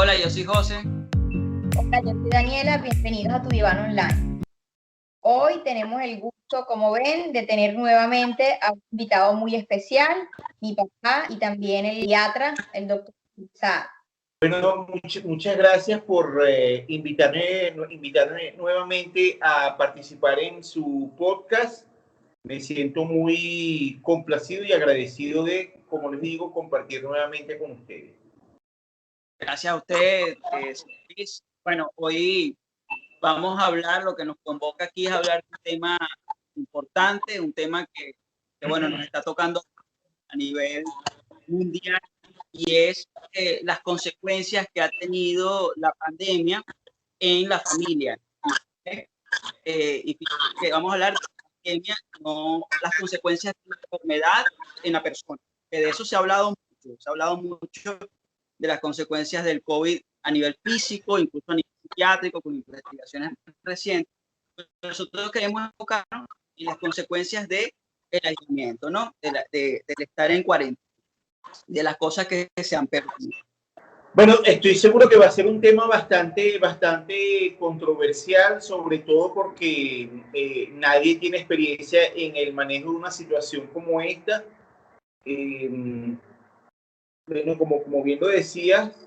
Hola, yo soy José. Hola, yo soy Daniela, bienvenidos a Tu Diván Online. Hoy tenemos el gusto, como ven, de tener nuevamente a un invitado muy especial, mi papá y también el pediatra, el doctor Saad. Bueno, muchas gracias por invitarme nuevamente a participar en su podcast. Me siento muy complacido y agradecido de, como les digo, compartir nuevamente con ustedes. Gracias a usted, Luis. Bueno, hoy vamos a hablar, lo que nos convoca aquí es hablar de un tema importante, un tema que bueno, nos está tocando a nivel mundial, y es las consecuencias que ha tenido la pandemia en la familia. Y que vamos a hablar de la pandemia, no las consecuencias de la enfermedad en la persona. Que de eso se ha hablado mucho de las consecuencias del COVID a nivel físico, incluso a nivel psiquiátrico, con investigaciones recientes. Nosotros queremos enfocarnos en las consecuencias del aislamiento, ¿no? Del estar en cuarentena, de las cosas que se han perdido. Bueno, estoy seguro que va a ser un tema bastante controversial, sobre todo porque nadie tiene experiencia en el manejo de una situación como esta. Bueno, como bien lo decías,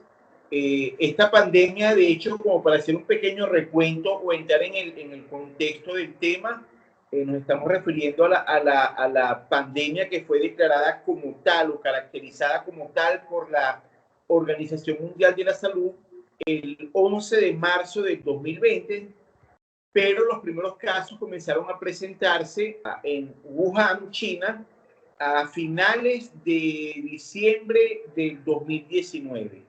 esta pandemia, de hecho, como para hacer un pequeño recuento o entrar en el contexto del tema, nos estamos refiriendo a la pandemia que fue declarada como tal o caracterizada como tal por la Organización Mundial de la Salud el 11 de marzo del 2020, pero los primeros casos comenzaron a presentarse en Wuhan, China, a finales de diciembre del 2019.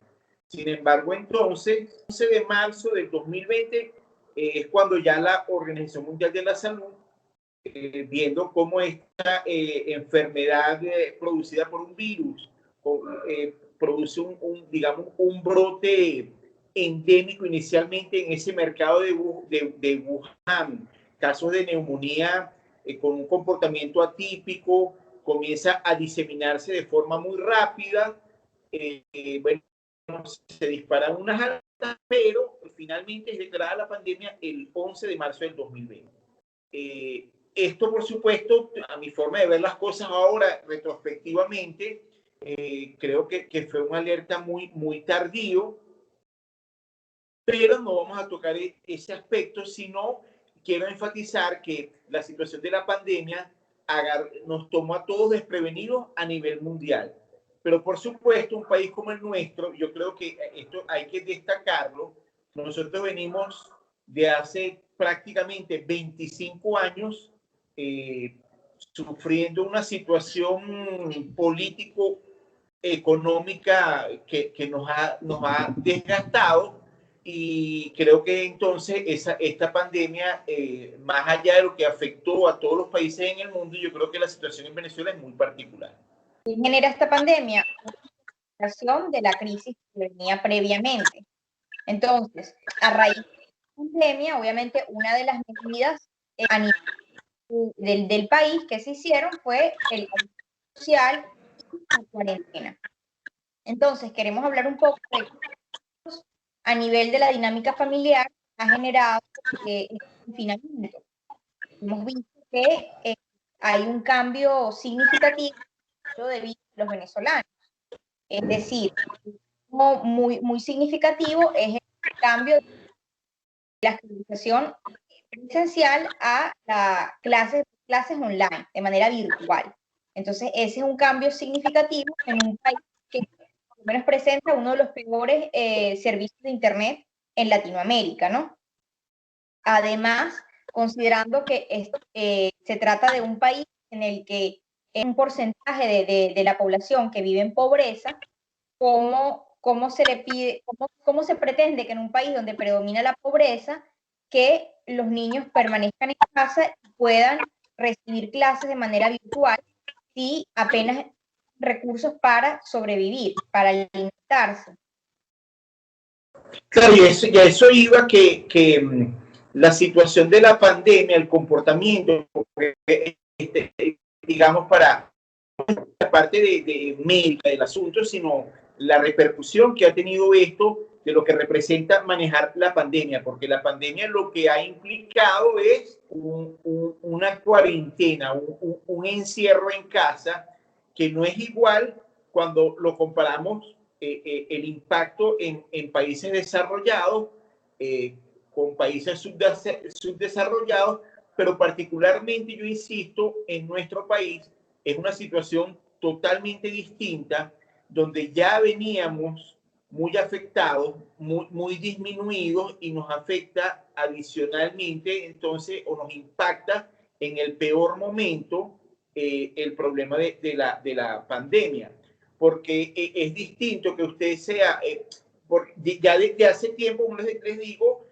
Sin embargo, entonces, 11 de marzo del 2020 es cuando ya la Organización Mundial de la Salud, viendo cómo esta enfermedad producida por un virus produce digamos, un brote endémico inicialmente en ese mercado de Wuhan, casos de neumonía con un comportamiento atípico, comienza a diseminarse de forma muy rápida. Bueno, se disparan unas alertas, pero finalmente es declarada la pandemia el 11 de marzo del 2020. Esto, por supuesto, a mi forma de ver las cosas ahora, retrospectivamente, creo que fue una alerta muy tardío, pero no vamos a tocar ese aspecto, sino quiero enfatizar que la situación de la pandemia nos tomó a todos desprevenidos a nivel mundial. Pero por supuesto, un país como el nuestro, yo creo que esto hay que destacarlo, nosotros venimos de hace prácticamente 25 años sufriendo una situación político-económica que nos ha desgastado, y creo que entonces esta pandemia, más allá de lo que afectó a todos los países en el mundo, yo creo que la situación en Venezuela es muy particular. ¿Qué genera esta pandemia? Una situación de la crisis que venía previamente. Entonces, a raíz de la pandemia, obviamente, una de las medidas a nivel del país que se hicieron fue el social y la cuarentena. Entonces, queremos hablar un poco de a nivel de la dinámica familiar ha generado el confinamiento. Hemos visto que hay un cambio significativo de vida de los venezolanos. Es decir, muy significativo es el cambio de la escolarización presencial a la clases online, de manera virtual. Entonces, ese es un cambio significativo en un país que por lo menos presenta uno de los peores servicios de Internet en Latinoamérica, ¿no? Además, considerando que se trata de un país en el que un porcentaje de la población que vive en pobreza, ¿cómo se le pide, cómo se pretende que en un país donde predomina la pobreza, que los niños permanezcan en casa y puedan recibir clases de manera virtual si apenas recursos para sobrevivir, para alimentarse? Claro, y eso iba que la situación de la pandemia, el comportamiento, digamos, para la parte de médica del asunto, sino la repercusión que ha tenido esto, de lo que representa manejar la pandemia, porque la pandemia lo que ha implicado es una cuarentena, un encierro en casa, que no es igual cuando lo comparamos el impacto en países desarrollados con países subdesarrollados, pero particularmente, yo insisto, en nuestro país es una situación totalmente distinta, donde ya veníamos muy afectados, muy disminuidos, y nos afecta adicionalmente, entonces, o nos impacta en el peor momento el problema de la pandemia, porque es distinto que usted sea, ya desde hace tiempo, les digo,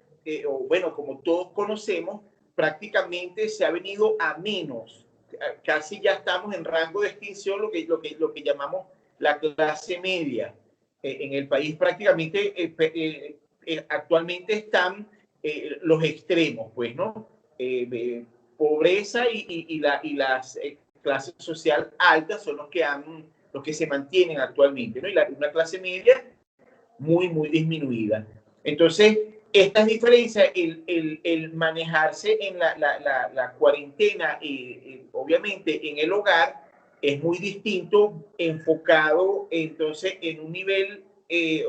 o bueno, como todos conocemos, prácticamente se ha venido a menos, casi ya estamos en rango de extinción, lo que llamamos la clase media. En el país prácticamente actualmente están los extremos, pues, ¿no? Pobreza y las clases sociales altas son los que se mantienen actualmente, ¿no? Y una clase media muy disminuida. Entonces, estas diferencias, el manejarse en la cuarentena, obviamente en el hogar, es muy distinto, enfocado entonces en un nivel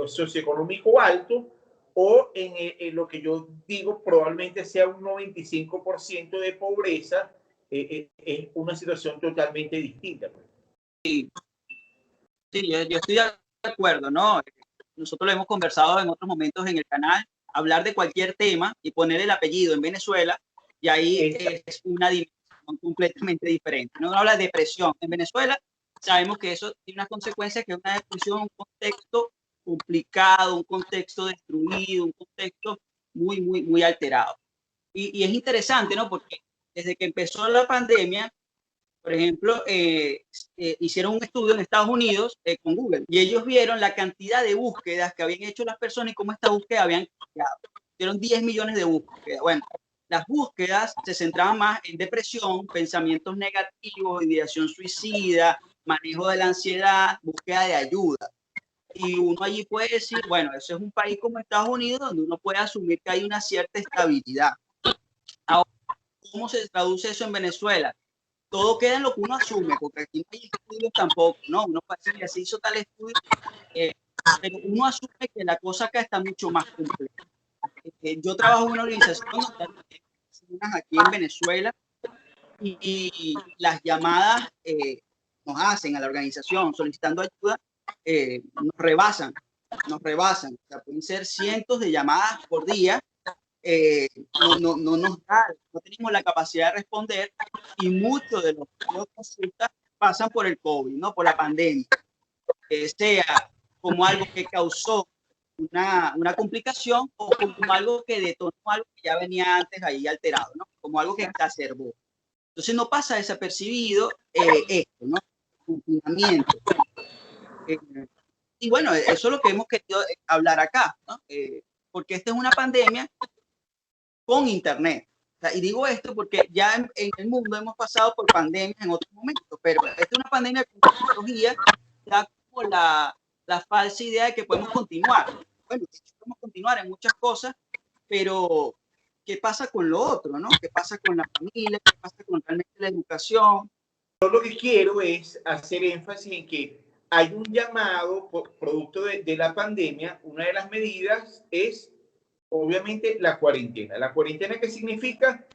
socioeconómico alto, o en lo que yo digo probablemente sea un 95% de pobreza. Es una situación totalmente distinta. Sí, yo estoy de acuerdo, ¿no? Nosotros lo hemos conversado en otros momentos en el canal, hablar de cualquier tema y poner el apellido en Venezuela, y ahí es una dimensión completamente diferente. No habla de depresión en Venezuela, sabemos que eso tiene unas consecuencias, que es una depresión, un contexto complicado, un contexto destruido, un contexto muy alterado. Y es interesante, ¿no? Porque desde que empezó la pandemia, por ejemplo, hicieron un estudio en Estados Unidos con Google, y ellos vieron la cantidad de búsquedas que habían hecho las personas y cómo esta búsqueda habían cambiado. Hicieron 10 millones de búsquedas. Bueno, las búsquedas se centraban más en depresión, pensamientos negativos, ideación suicida, manejo de la ansiedad, búsqueda de ayuda. Y uno allí puede decir, bueno, ese es un país como Estados Unidos, donde uno puede asumir que hay una cierta estabilidad. Ahora, ¿cómo se traduce eso en Venezuela? Todo queda en lo que uno asume, porque aquí no hay estudios tampoco, ¿no? Uno puede decir que se hizo tal estudio, pero uno asume que la cosa acá está mucho más compleja. Yo trabajo en una organización aquí en Venezuela, y las llamadas nos hacen a la organización solicitando ayuda, nos rebasan. O sea, pueden ser cientos de llamadas por día. No nos da, no tenemos la capacidad de responder, y muchos de los consultas pasan por el COVID, ¿no? Por la pandemia, sea como algo que causó una complicación, o como algo que detonó algo que ya venía antes ahí alterado, ¿no? Como algo que exacerbó. Entonces no pasa desapercibido esto, ¿no? Confinamiento. Y bueno, eso es lo que hemos querido hablar acá, ¿no? Porque esta es una pandemia con internet. O sea, y digo esto porque ya en el mundo hemos pasado por pandemias en otros momentos, pero esta es una pandemia con tecnología, da como la falsa idea de que podemos continuar. Bueno, podemos continuar en muchas cosas, pero ¿qué pasa con lo otro, no? ¿Qué pasa con la familia? ¿Qué pasa con realmente la educación? Yo lo que quiero es hacer énfasis en que hay un llamado producto de la pandemia. Una de las medidas es, obviamente, la cuarentena. ¿La cuarentena qué significa?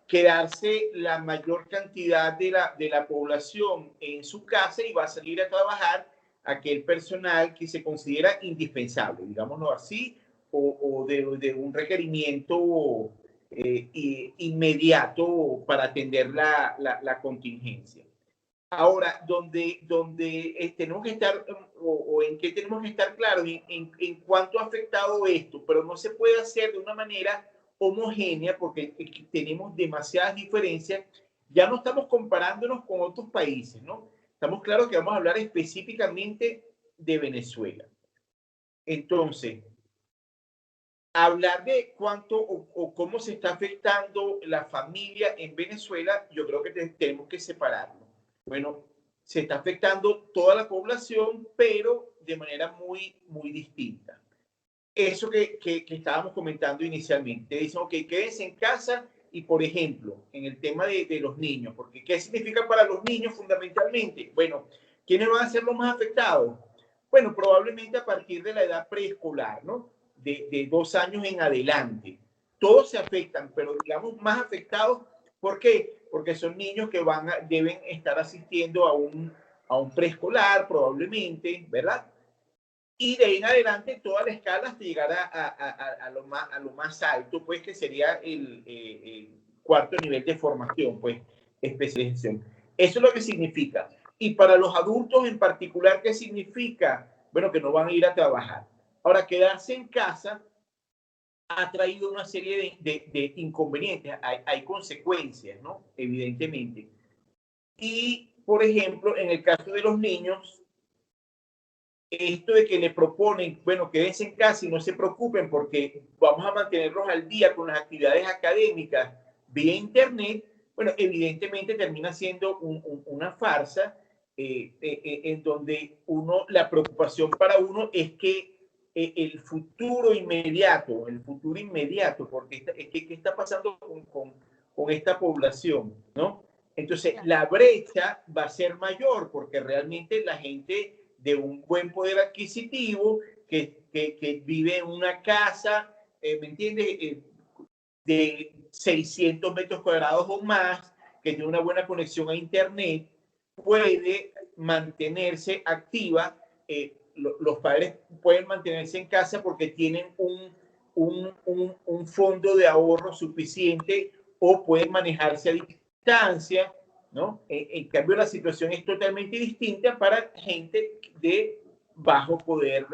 Quedarse la mayor cantidad de la población en su casa, y va a salir a trabajar aquel personal que se considera indispensable, digámoslo así, o de un requerimiento inmediato para atender la contingencia. Ahora, donde tenemos que estar, o en qué tenemos que estar claros, en cuánto ha afectado esto, pero no se puede hacer de una manera homogénea, porque tenemos demasiadas diferencias. Ya no estamos comparándonos con otros países, ¿no? Estamos claros que vamos a hablar específicamente de Venezuela. Entonces, hablar de cuánto o cómo se está afectando la familia en Venezuela, yo creo que tenemos que separarlo. Bueno, se está afectando toda la población, pero de de manera muy, muy distinta. Eso que estábamos comentando inicialmente. Te dicen, ok, quédense en casa y, por ejemplo, en el tema de los niños, porque ¿qué significa para los niños fundamentalmente? Bueno, ¿quiénes van a ser los más afectados? Bueno, probablemente a partir de la edad preescolar, ¿no? De 2 años en adelante. Todos se afectan, pero digamos más afectados. ¿Por qué? Porque son niños que deben estar asistiendo a un preescolar probablemente, ¿verdad? Y de ahí en adelante toda la escala hasta llegar a lo más alto, pues que sería el cuarto nivel de formación, pues especialización. Eso es lo que significa. Y para los adultos en particular, ¿qué significa? Bueno, que no van a ir a trabajar. Ahora, quedarse en casa ha traído una serie de inconvenientes. Hay consecuencias, ¿no? Evidentemente. Y, por ejemplo, en el caso de los niños, esto de que le proponen, bueno, quédense en casa y no se preocupen porque vamos a mantenerlos al día con las actividades académicas vía internet, bueno, evidentemente termina siendo una farsa en donde la preocupación para uno es que el futuro inmediato, porque ¿qué está pasando con esta población, ¿no? Entonces, la brecha va a ser mayor porque realmente la gente de un buen poder adquisitivo que vive en una casa, ¿me entiendes? De 600 metros cuadrados o más, que tiene una buena conexión a internet, puede mantenerse activa. Los padres pueden mantenerse en casa porque tienen un fondo de ahorro suficiente o pueden manejarse a distancia, ¿no? En cambio, la situación es totalmente distinta para gente de bajo poder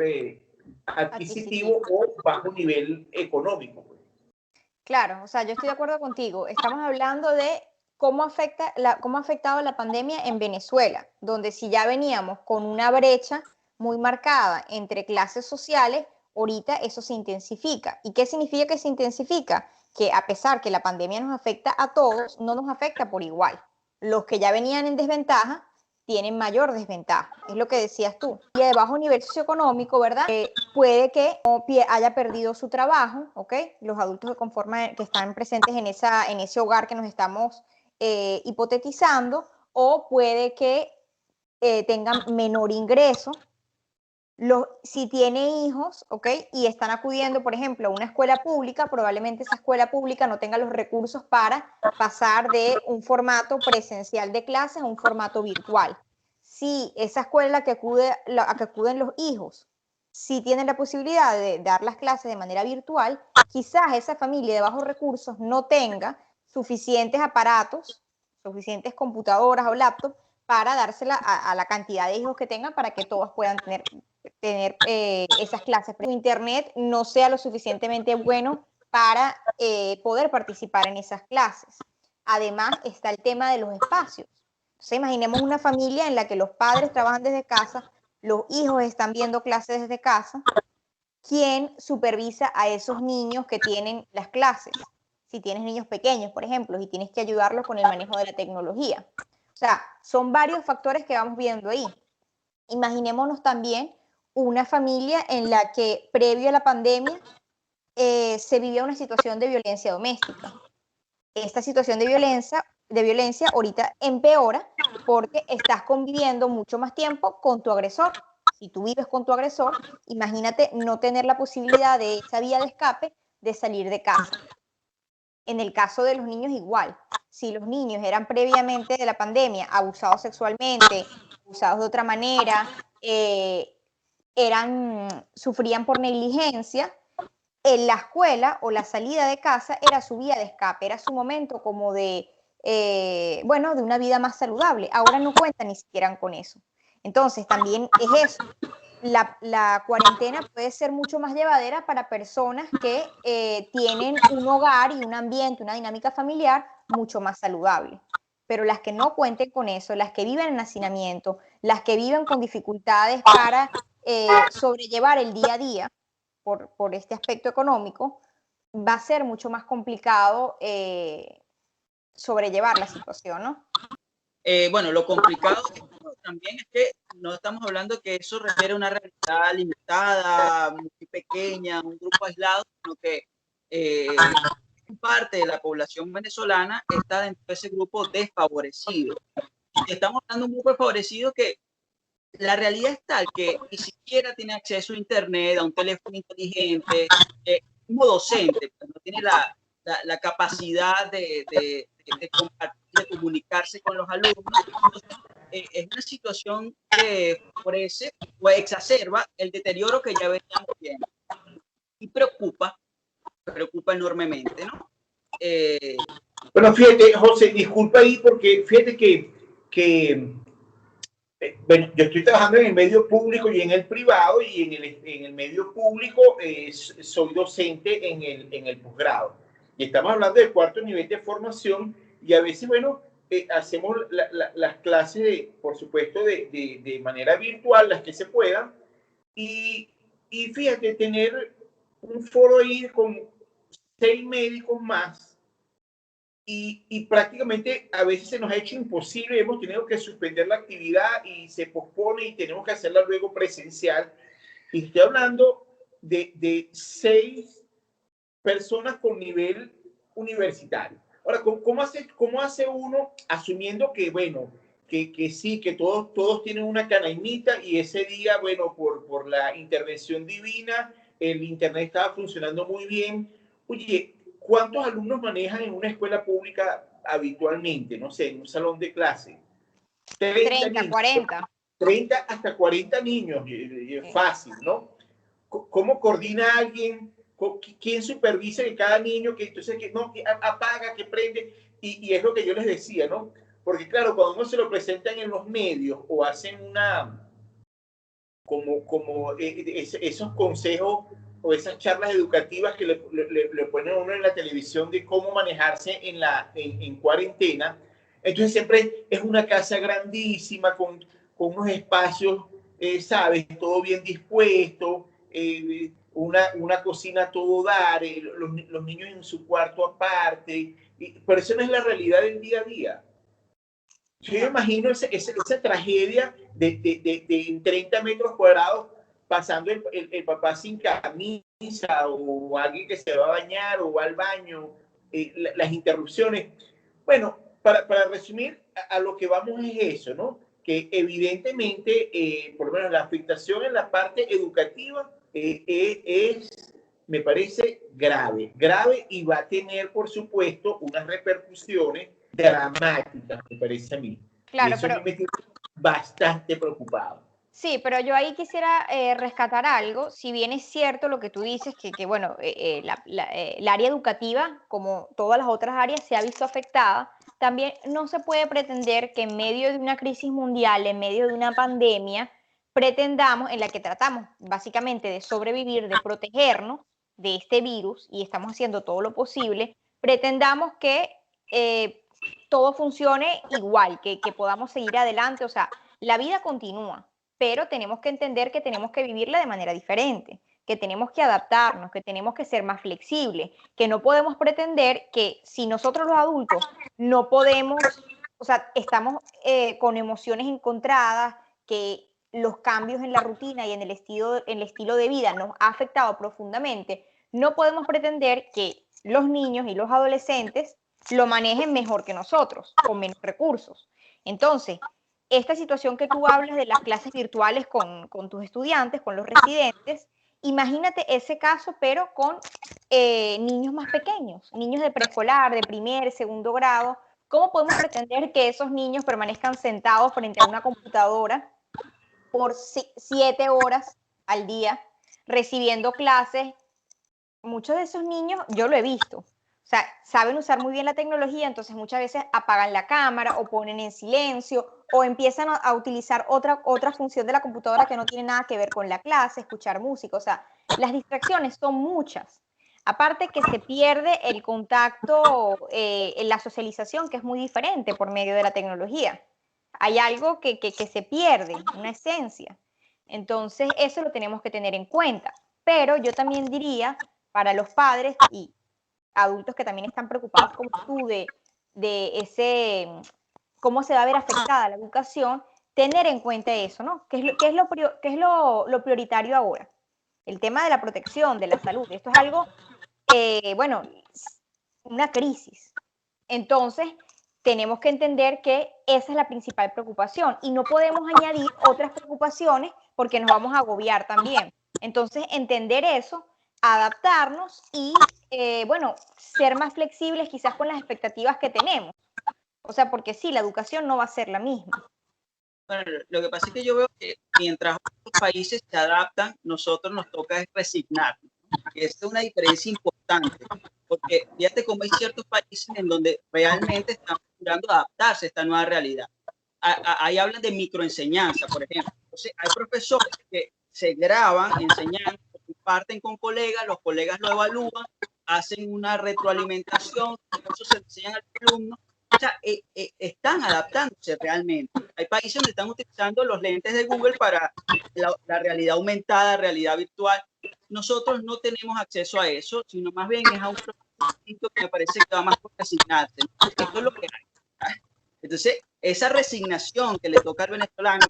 adquisitivo o bajo nivel económico. Claro, o sea, yo estoy de acuerdo contigo. Estamos hablando de cómo cómo ha afectado la pandemia en Venezuela, donde si ya veníamos con una brecha muy marcada entre clases sociales, ahorita eso se intensifica. ¿Y qué significa que se intensifica? Que a pesar que la pandemia nos afecta a todos, no nos afecta por igual. Los que ya venían en desventaja tienen mayor desventaja, es lo que decías tú. Y de bajo nivel socioeconómico, ¿verdad? Puede que haya perdido su trabajo, ¿ok? Los adultos que están presentes en ese hogar que nos estamos hipotetizando, o puede que tengan menor ingreso. Si tiene hijos, ¿ok? Y están acudiendo, por ejemplo, a una escuela pública, probablemente esa escuela pública no tenga los recursos para pasar de un formato presencial de clases a un formato virtual. Si esa escuela a que acuden los hijos, si tienen la posibilidad de dar las clases de manera virtual, quizás esa familia de bajos recursos no tenga suficientes aparatos, suficientes computadoras o laptops para dársela a la cantidad de hijos que tengan para que todos puedan tener esas clases. Pero internet no sea lo suficientemente bueno para poder participar en esas clases. Además está el tema de los espacios. Entonces imaginemos una familia en la que los padres trabajan desde casa, los hijos están viendo clases desde casa. ¿Quién supervisa a esos niños que tienen las clases? Si tienes niños pequeños, por ejemplo, y tienes que ayudarlos con el manejo de la tecnología. O sea, son varios factores que vamos viendo ahí. Imaginémonos también una familia en la que previo a la pandemia se vivía una situación de violencia doméstica. Esta situación de violencia ahorita empeora porque estás conviviendo mucho más tiempo con tu agresor. Si tú vives con tu agresor, imagínate no tener la posibilidad de esa vía de escape de salir de casa. En el caso de los niños igual. Si los niños eran previamente de la pandemia abusados sexualmente, abusados de otra manera, sufrían por negligencia, en la escuela o la salida de casa era su vía de escape, era su momento como de una vida más saludable. Ahora no cuentan ni siquiera con eso. Entonces también es eso. La cuarentena puede ser mucho más llevadera para personas que tienen un hogar y un ambiente, una dinámica familiar mucho más saludable. Pero las que no cuenten con eso, las que viven en hacinamiento, las que viven con dificultades para sobrellevar el día a día por este aspecto económico, va a ser mucho más complicado sobrellevar la situación, ¿no? Bueno, lo complicado también es que no estamos hablando que eso refiere a una realidad limitada, muy pequeña, un grupo aislado, sino que parte de la población venezolana está dentro de ese grupo desfavorecido. Y estamos hablando de un grupo desfavorecido que la realidad es tal que ni siquiera tiene acceso a internet, a un teléfono inteligente, como docente, pues no tiene la capacidad de compartir, de comunicarse con los alumnos. Entonces, es una situación que favorece o exacerba el deterioro que ya veníamos viendo y preocupa enormemente, ¿no? Bueno, fíjate, José, disculpa ahí porque fíjate que bueno, yo estoy trabajando en el medio público y en el privado, y en el medio público soy docente en el posgrado. Y estamos hablando del cuarto nivel de formación, y a veces, bueno, hacemos las clases, por supuesto, de manera virtual, las que se puedan. Y fíjate, tener un foro ahí con 6 médicos más, y prácticamente a veces se nos ha hecho imposible, hemos tenido que suspender la actividad y se pospone y tenemos que hacerla luego presencial. Y estoy hablando de 6 personas con nivel universitario. Ahora, cómo hace uno asumiendo que, bueno, que sí, que todos tienen una canaimita y ese día, bueno, por la intervención divina, el internet estaba funcionando muy bien? Oye, ¿cuántos alumnos manejan en una escuela pública habitualmente? No sé, en un salón de clase. 30 30, niños. 40. 30 hasta 40 niños, fácil, ¿no? ¿Cómo coordina alguien? ¿Quién supervisa que cada niño, que entonces que no, que apaga, que prende? Y es lo que yo les decía, ¿no? Porque claro, cuando uno se lo presentan en los medios o hacen como esos consejos o esas charlas educativas que le ponen a uno en la televisión de cómo manejarse en cuarentena, entonces siempre es una casa grandísima con unos espacios, ¿sabes? Todo bien dispuesto, una cocina a todo dar, los niños en su cuarto aparte, pero eso no es la realidad del día a día. Yo me imagino esa tragedia de 30 metros cuadrados, pasando el papá sin camisa, o alguien que se va a bañar o va al baño, las interrupciones. Bueno, para resumir, a lo que vamos es eso, ¿no? Que evidentemente, por lo menos la afectación en la parte educativa me parece grave, y va a tener, por supuesto, unas repercusiones dramáticas, me parece a mí. Claro, y eso a mí me tiene bastante preocupado. sí, pero yo ahí quisiera rescatar algo. Si bien es cierto lo que tú dices, que bueno, el área educativa, como todas las otras áreas, se ha visto afectada, también no se puede pretender que en medio de una crisis mundial, en medio de una pandemia, pretendamos, en la que tratamos básicamente de sobrevivir, de protegernos de este virus, y estamos haciendo todo lo posible, pretendamos que todo funcione igual, que podamos seguir adelante. O sea, la vida continúa, pero tenemos que entender que tenemos que vivirla de manera diferente, que tenemos que adaptarnos, que tenemos que ser más flexibles, que no podemos pretender que si nosotros los adultos no podemos, o sea, estamos con emociones encontradas, que los cambios en la rutina y en el estilo de vida nos ha afectado profundamente, no podemos pretender que los niños y los adolescentes lo manejen mejor que nosotros, con menos recursos. Entonces, esta situación que tú hablas de las clases virtuales con tus estudiantes, con los residentes, imagínate ese caso, pero con niños más pequeños, niños de preescolar, de primer, segundo grado. ¿Cómo podemos pretender que esos niños permanezcan sentados frente a una computadora por 7 horas al día, recibiendo clases? Muchos de esos niños, yo lo he visto, o sea, saben usar muy bien la tecnología, entonces muchas veces apagan la cámara o ponen en silencio o empiezan a utilizar otra función de la computadora que no tiene nada que ver con la clase, escuchar música. O sea, las distracciones son muchas. Aparte que se pierde el contacto, en la socialización, que es muy diferente por medio de la tecnología. Hay algo que se pierde, una esencia. Entonces, eso lo tenemos que tener en cuenta. Pero yo también diría, para los padres y adultos que también están preocupados como tú de ese, cómo se va a ver afectada la educación, tener en cuenta eso, ¿no? ¿Qué es lo prioritario ahora? El tema de la protección, de la salud. Esto es algo, bueno, una crisis. Entonces, tenemos que entender que esa es la principal preocupación y no podemos añadir otras preocupaciones porque nos vamos a agobiar también. Entonces, entender eso, adaptarnos y, bueno, ser más flexibles quizás con las expectativas que tenemos. O sea, porque sí, la educación no va a ser la misma. Bueno, lo que pasa es que yo veo que mientras otros países se adaptan, nosotros nos toca resignar. Esa es una diferencia importante, porque fíjate cómo hay ciertos países en donde realmente están procurando adaptarse a esta nueva realidad. Ahí hablan de microenseñanza, por ejemplo. Entonces, hay profesores que se graban enseñando, comparten con colegas, los colegas lo evalúan, hacen una retroalimentación, eso se enseñan al alumno. O sea, están adaptándose realmente. Hay países donde están utilizando los lentes de Google para la realidad aumentada, realidad virtual. Nosotros no tenemos acceso a eso, sino más bien es a un proceso que me parece que va más por resignarse. Esto es lo que hay. Entonces, esa resignación que le toca al venezolano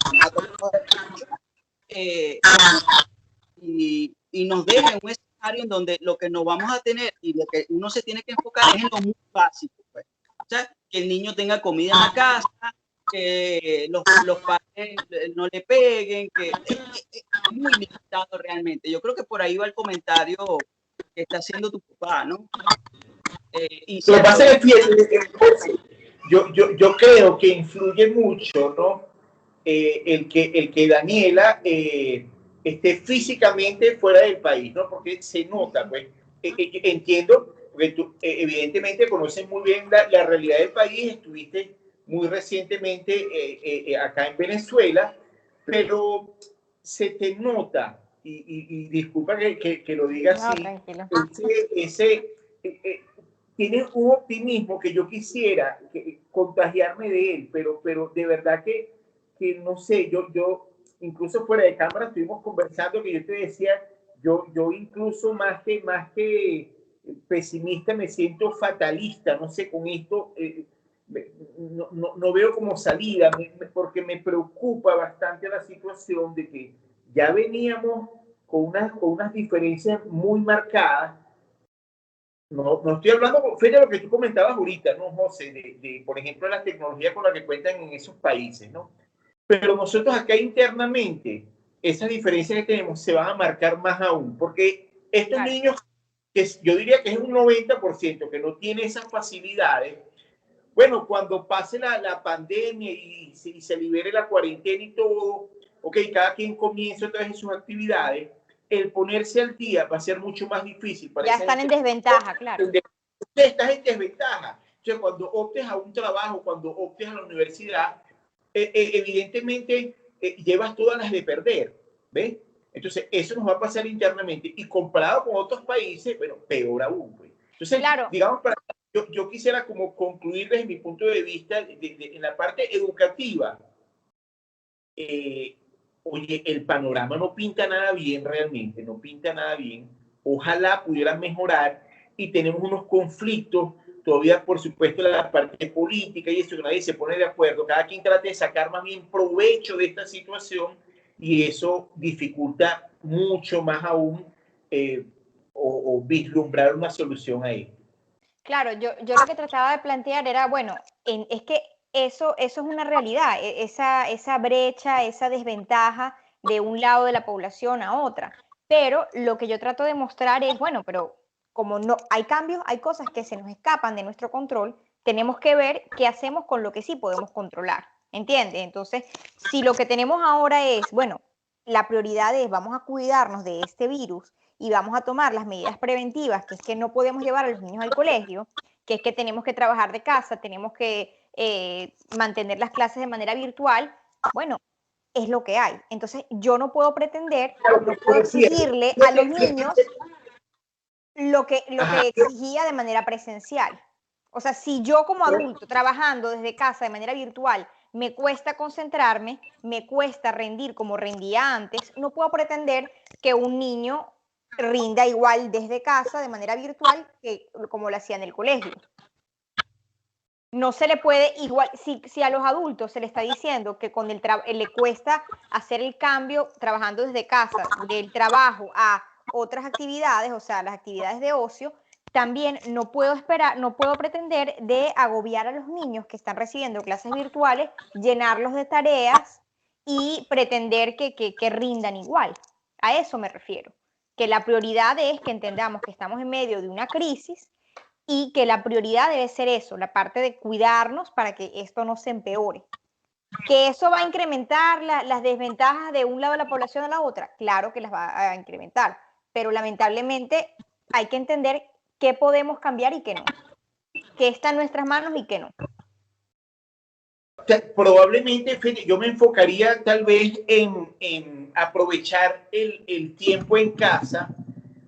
y nos deja en un escenario en donde lo que nos vamos a tener y lo que uno se tiene que enfocar es en lo muy básico. Pues. O sea, que el niño tenga comida en la casa, que los padres no le peguen, que es muy limitado realmente. Yo creo que por ahí va el comentario que está haciendo tu papá, ¿no? Lo que pasa es que yo creo que influye mucho, ¿no? El que Daniela esté físicamente fuera del país, ¿no? Porque se nota, pues, entiendo, porque tú evidentemente conoces muy bien la realidad del país, estuviste muy recientemente acá en Venezuela, pero se te nota, y disculpa que lo diga No, así, tranquilo. Tiene un optimismo que yo quisiera contagiarme de él, pero de verdad que no sé, yo incluso fuera de cámara estuvimos conversando que yo te decía, yo incluso más que pesimista me siento fatalista, no sé, con esto no veo como salida, porque me preocupa bastante la situación de que ya veníamos con unas diferencias muy marcadas. No estoy hablando, fíjate lo que tú comentabas ahorita, ¿no, José? Por ejemplo, la tecnología con la que cuentan en esos países, ¿no? Pero nosotros acá internamente, esas diferencias que tenemos se van a marcar más aún, porque estos Claro. niños, que yo diría que es un 90% que no tiene esas facilidades, bueno, cuando pase la pandemia y se libere la cuarentena y todo, ok, cada quien comienza otra vez en sus actividades, el ponerse al día va a ser mucho más difícil para Ya esa están en gente. desventaja, claro. Usted estás en desventaja. Entonces, cuando optes a un trabajo, cuando optes a la universidad, evidentemente llevas todas las de perder, ¿ves? Entonces, eso nos va a pasar internamente. Y comparado con otros países, bueno, peor aún. Pues. Entonces, Claro. digamos, yo quisiera como concluir desde mi punto de vista en la parte educativa. Oye, el panorama no pinta nada bien realmente, no pinta nada bien. Ojalá pudieran mejorar y tenemos unos conflictos todavía, por supuesto, la parte política y eso, que nadie se pone de acuerdo. Cada quien trata de sacar más bien provecho de esta situación y eso dificulta mucho más aún o vislumbrar una solución a esto. Claro, yo lo que trataba de plantear era, bueno, es que eso es una realidad, esa brecha, esa desventaja de un lado de la población a otra. Pero lo que yo trato de mostrar es, bueno, pero como no hay cambios, hay cosas que se nos escapan de nuestro control, tenemos que ver qué hacemos con lo que sí podemos controlar, ¿entiendes? Entonces, si lo que tenemos ahora es, bueno, la prioridad es vamos a cuidarnos de este virus y vamos a tomar las medidas preventivas, que es que no podemos llevar a los niños al colegio, que es que tenemos que trabajar de casa, tenemos que mantener las clases de manera virtual, bueno, es lo que hay. Entonces, yo no puedo pretender, no puedo exigirle a los niños lo que exigía de manera presencial. O sea, si yo como adulto, trabajando desde casa de manera virtual, me cuesta concentrarme, me cuesta rendir como rendía antes, no puedo pretender que un niño rinda igual desde casa de manera virtual que como lo hacía en el colegio. no se le puede, igual, si a los adultos se le está diciendo que con le cuesta hacer el cambio trabajando desde casa, del trabajo a otras actividades, o sea, las actividades de ocio, también no puedo esperar, no puedo pretender de agobiar a los niños que están recibiendo clases virtuales, llenarlos de tareas y pretender que rindan igual. A eso me refiero. Que la prioridad es que entendamos que estamos en medio de una crisis y que la prioridad debe ser eso, la parte de cuidarnos para que esto no se empeore. ¿Que eso va a incrementar las desventajas de un lado de la población a la otra? Claro que las va a incrementar, pero lamentablemente hay que entender qué podemos cambiar y qué no, qué está en nuestras manos y qué no. Probablemente, Fede, yo me enfocaría tal vez en aprovechar el tiempo en casa,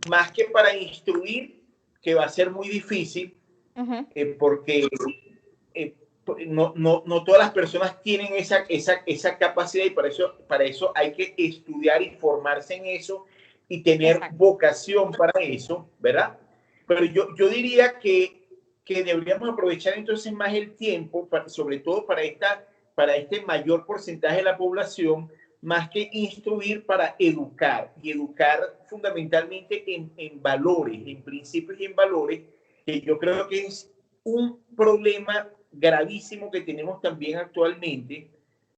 más que para instruir, que va a ser muy difícil, porque no todas las personas tienen esa capacidad, y para eso hay que estudiar y formarse en eso y tener vocación para eso, ¿verdad? Pero yo diría que deberíamos aprovechar entonces más el tiempo, sobre todo para este mayor porcentaje de la población, más que instruir, para educar, y educar fundamentalmente en valores, en principios y en valores, que yo creo que es un problema gravísimo que tenemos también actualmente,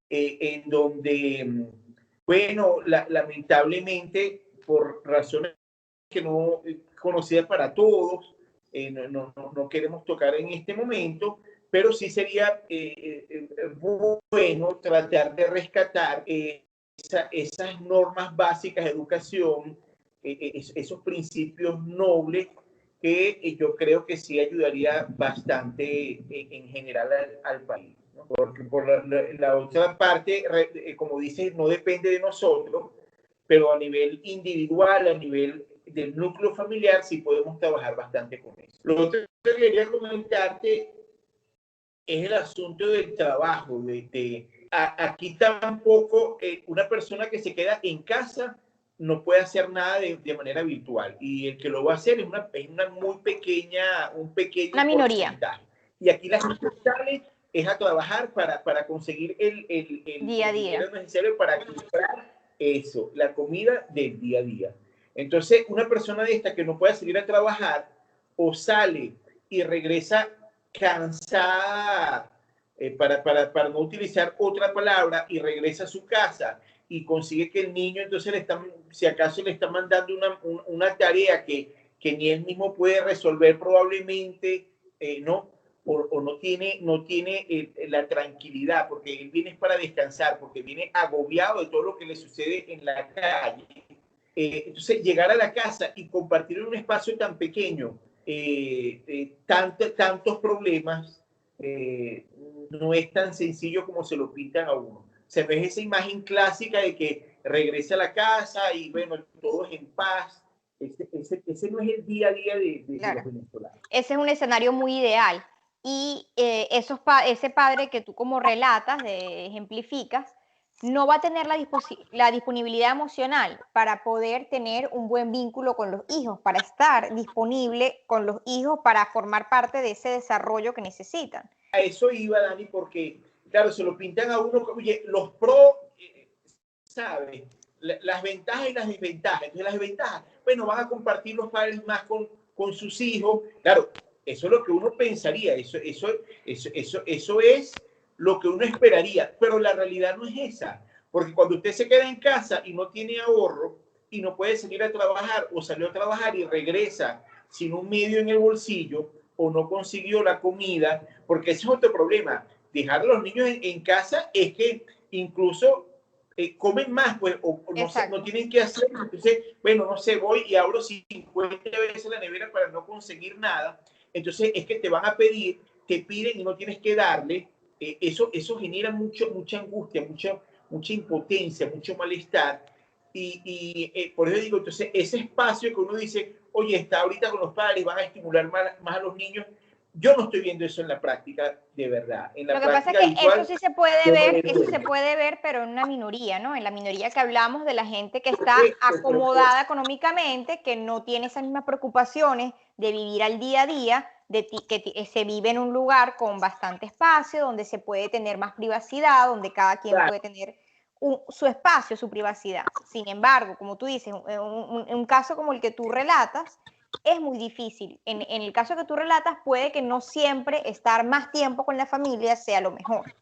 en donde, bueno, lamentablemente, por razones que no conocidas para todos, no queremos tocar en este momento, pero sí sería bueno tratar de rescatar esas normas básicas de educación, esos principios nobles que yo creo que sí ayudaría bastante en general al país, ¿no? Porque por la otra parte, como dices, no depende de nosotros, pero a nivel individual, a nivel del núcleo familiar, sí podemos trabajar bastante con eso. Lo otro que quería comentarte es el asunto del trabajo. Aquí tampoco una persona que se queda en casa no puede hacer nada de manera virtual, y el que lo va a hacer es una muy pequeña, un pequeño una minoría. porcentaje. Y aquí la gente sale es a trabajar para conseguir el día a día dinero necesario para comprar eso, la comida del día a día. Entonces, una persona de esta que no puede salir a trabajar, o sale y regresa cansada, para no utilizar otra palabra, y regresa a su casa y consigue que el niño, entonces si acaso le está mandando una tarea que ni él mismo puede resolver probablemente, ¿no? O no tiene la tranquilidad, porque él viene para descansar, porque viene agobiado de todo lo que le sucede en la calle. Entonces, llegar a la casa y compartir en un espacio tan pequeño tantos problemas, no es tan sencillo como se lo pintan a uno. Se ve esa imagen clásica de que regresa a la casa y bueno, todo es en paz. Ese no es el día a día de claro. los venezolanos. Ese es un escenario muy ideal. Y ese padre que tú como relatas, ejemplificas, no va a tener la disponibilidad emocional para poder tener un buen vínculo con los hijos, para estar disponible con los hijos, para formar parte de ese desarrollo que necesitan. A eso iba, Dani, porque, claro, se lo pintan a uno, oye, los pros, ¿sabes? Las ventajas y las desventajas. Entonces, las desventajas, bueno, van a compartir los padres más con sus hijos. Claro, eso es lo que uno pensaría, eso es lo que uno esperaría, pero la realidad no es esa, porque cuando usted se queda en casa y no tiene ahorro y no puede salir a trabajar, o salió a trabajar y regresa sin un medio en el bolsillo, o no consiguió la comida, porque ese es otro problema. Dejar a los niños en casa es que incluso comen más, pues, o no tienen que hacer. Entonces, bueno, no sé, voy y abro 50 veces la nevera para no conseguir nada. Entonces, es que te van a pedir, te piden y no tienes que darle. Eso genera mucha angustia, mucha impotencia, mucho malestar. Y por eso digo, entonces, ese espacio que uno dice, oye, está ahorita con los padres, van a estimular más a los niños. Yo no estoy viendo eso en la práctica, de verdad. En la Lo que pasa es que habitual, eso sí se puede ver, eso se puede ver, pero en una minoría, ¿no? En la minoría que hablamos de la gente que está acomodada económicamente, que no tiene esas mismas preocupaciones de vivir al día a día, se vive en un lugar con bastante espacio, donde se puede tener más privacidad, donde cada quien puede tener su espacio, su privacidad. Sin embargo, como tú dices, un caso como el que tú relatas, es muy difícil. En el caso que tú relatas, puede que no siempre estar más tiempo con la familia sea lo mejor.